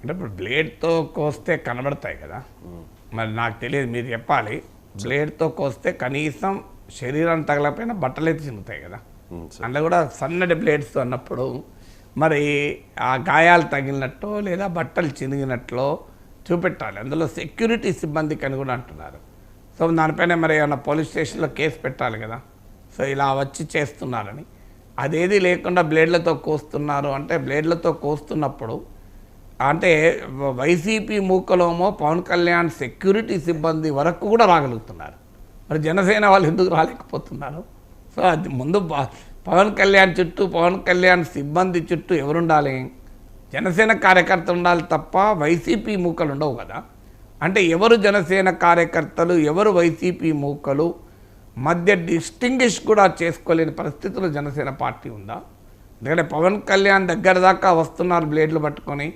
అంటే ఇప్పుడు బ్లేడ్తో కోస్తే కనబడతాయి కదా, మరి నాకు తెలియదు, మీరు చెప్పాలి. బ్లేడ్తో కోస్తే కనీసం శరీరం తగలకపోయినా బట్టలైతే చిన్నుతాయి కదా, అందులో కూడా సన్నటి బ్లేడ్స్ అన్నప్పుడు మరి ఆ గాయాలు తగిలినట్టు లేదా బట్టలు చినిగినట్లో చూపెట్టాలి. అందులో సెక్యూరిటీ సిబ్బందికి అని కూడా అంటున్నారు. సో దానిపైన మరి ఏమన్నా పోలీస్ స్టేషన్లో కేసు పెట్టాలి కదా. సో ఇలా వచ్చి చేస్తున్నారని, అదేది లేకుండా బ్లేడ్లతో కోస్తున్నారు అంటే, బ్లేడ్లతో కోస్తున్నప్పుడు అంటే వైసీపీ మూకలోమో పవన్ కళ్యాణ్ సెక్యూరిటీ సిబ్బంది వరకు కూడా రాగలుగుతున్నారు. మరి జనసేన వాళ్ళు ఎందుకు రాలేకపోతున్నారు? సో అది ముందు పవన్ కళ్యాణ్ చుట్టూ, పవన్ కళ్యాణ్ సిబ్బంది చుట్టూ ఎవరుండాలి? జనసేన కార్యకర్త ఉండాలి తప్ప వైసీపీ మూకలు ఉండవు కదా. అంటే ఎవరు జనసేన కార్యకర్తలు, ఎవరు వైసీపీ మూకలు మధ్య డిస్టింగ్విష్ కూడా చేసుకోలేని పరిస్థితుల్లో జనసేన పార్టీ ఉందా? ఎందుకంటే పవన్ కళ్యాణ్ దగ్గర దాకా వస్తున్నారు బ్లేడ్లు పట్టుకొని,